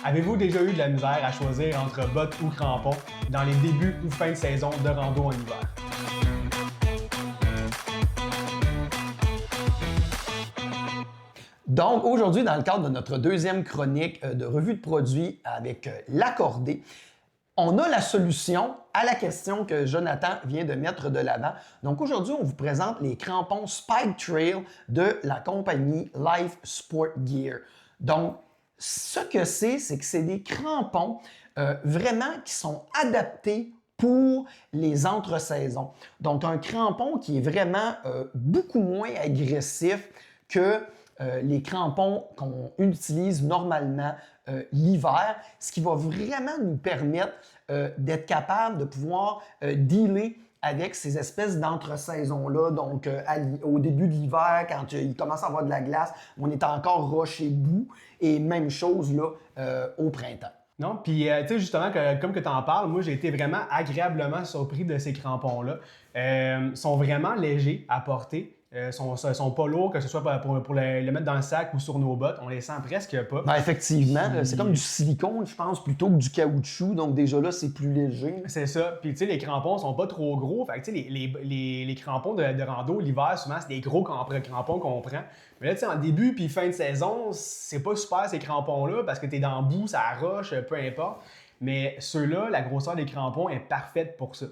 Avez-vous déjà eu de la misère à choisir entre bottes ou crampons dans les débuts ou fin de saison de rando en hiver? Donc, aujourd'hui, dans le cadre de notre deuxième chronique de revue de produits avec l'accordé, on a la solution à la question que Jonathan vient de mettre de l'avant. Donc, aujourd'hui, on vous présente les crampons Spike Trail de la compagnie Life Sport Gear. Donc, ce que c'est que c'est des crampons vraiment qui sont adaptés pour les entre-saisons. Donc, un crampon qui est vraiment beaucoup moins agressif que les crampons qu'on utilise normalement l'hiver, ce qui va vraiment nous permettre d'être capable de pouvoir dealer avec ces espèces d'entre-saisons-là. Donc, au début de l'hiver, quand il commence à avoir de la glace, on est encore roche et boue. Et même chose là au printemps. Non, puis tu sais, justement, comme que tu en parles, moi j'ai été vraiment agréablement surpris de ces crampons-là. Ils sont vraiment légers à porter. Sont pas lourds, que ce soit pour le mettre dans le sac ou sur nos bottes. On les sent presque pas. Ben effectivement, c'est comme du silicone, je pense, plutôt que du caoutchouc. Donc déjà là, c'est plus léger. C'est ça. Puis tu sais, les crampons sont pas trop gros. Fait que tu sais, les crampons de rando l'hiver, souvent, c'est des gros crampons qu'on prend. Mais là, tu sais, en début puis fin de saison, c'est pas super ces crampons-là parce que t'es dans le bout, ça arroche, peu importe. Mais ceux-là, la grosseur des crampons est parfaite pour ça.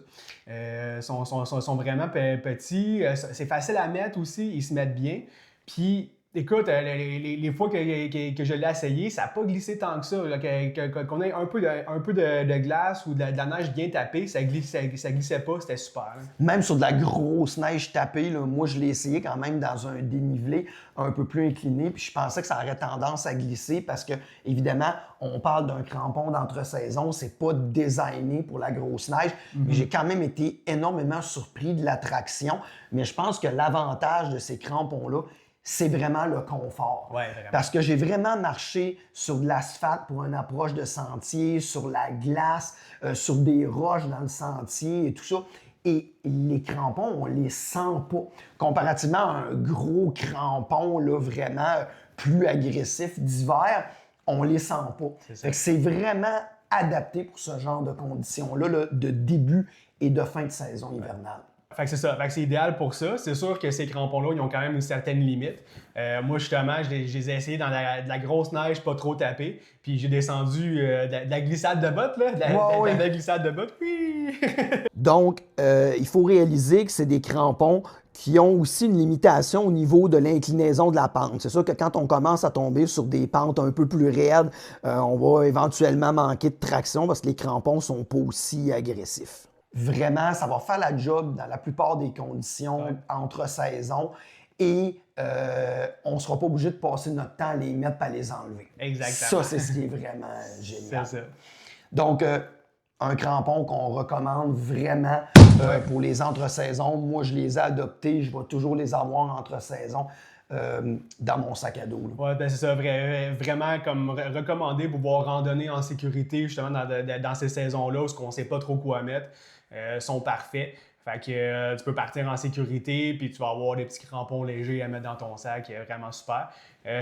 Sont vraiment petits. C'est facile à mettre aussi, ils se mettent bien. Puis, écoute, les fois que je l'ai essayé, ça n'a pas glissé tant que ça. Là, qu'on ait un peu de glace ou de la neige bien tapée, ça glissait pas, c'était super. Hein. Même sur de la grosse neige tapée, là, moi je l'ai essayé quand même dans un dénivelé un peu plus incliné, puis je pensais que ça aurait tendance à glisser parce que, évidemment, on parle d'un crampon d'entre-saison, c'est pas designé pour la grosse neige, mais j'ai quand même été énormément surpris de la traction. Mais je pense que l'avantage de ces crampons-là, c'est vraiment le confort. Ouais, vraiment. Parce que j'ai vraiment marché sur de l'asphalte pour une approche de sentier, sur la glace, sur des roches dans le sentier et tout ça. Et les crampons, on les sent pas. Comparativement à un gros crampon, là, vraiment plus agressif d'hiver, on les sent pas. Fait que c'est vraiment adapté pour ce genre de conditions-là, là, de début et de fin de saison hivernale. Fait que c'est ça. Fait que c'est idéal pour ça. C'est sûr que ces crampons-là, ils ont quand même une certaine limite. Moi, justement, je les ai essayés dans de la grosse neige pas trop tapée. Puis j'ai descendu de la glissade de bottes, là. De la glissade de bottes. Oui! Donc, il faut réaliser que c'est des crampons qui ont aussi une limitation au niveau de l'inclinaison de la pente. C'est sûr que quand on commence à tomber sur des pentes un peu plus raides, on va éventuellement manquer de traction parce que les crampons sont pas aussi agressifs. Vraiment, ça va faire la job dans la plupart des conditions entre saisons et on ne sera pas obligé de passer notre temps à les mettre et à les enlever. Exactement. Ça, c'est ce qui est vraiment génial. C'est ça. Donc, un crampon qu'on recommande vraiment pour les entre-saisons. Moi, je les ai adoptés. Je vais toujours les avoir entre-saisons dans mon sac à dos. Oui, ben c'est ça. Vraiment comme recommandé pour pouvoir randonner en sécurité justement dans ces saisons-là où on ne sait pas trop quoi mettre. Sont parfaits. Fait que tu peux partir en sécurité puis tu vas avoir des petits crampons légers à mettre dans ton sac. Vraiment super.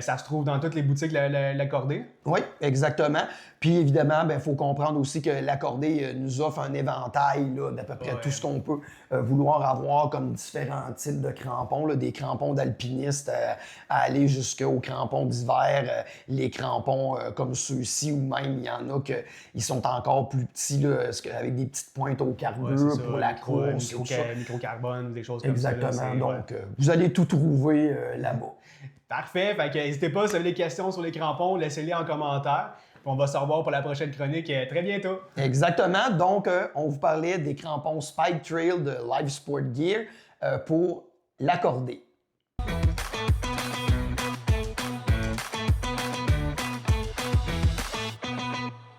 Ça se trouve dans toutes les boutiques l'accordé? Oui, exactement. Puis évidemment, il faut comprendre aussi que l'accordé nous offre un éventail d'à peu près tout ce qu'on peut vouloir avoir comme différents types de crampons. Là, des crampons d'alpinistes à aller jusqu'aux crampons d'hiver, les crampons comme ceux-ci, ou même il y en a qui sont encore plus petits là, avec des petites pointes au carbure pour la course. Microcarbone, des choses exactement. comme ça. Exactement. Donc, vous allez tout trouver là-bas. Parfait. Fait que n'hésitez pas, si vous avez des questions sur les crampons, laissez-les en commentaire. Puis on va se revoir pour la prochaine chronique très bientôt. Exactement. Donc, on vous parlait des crampons Spike Trail de Life Sport Gear pour l'accordé.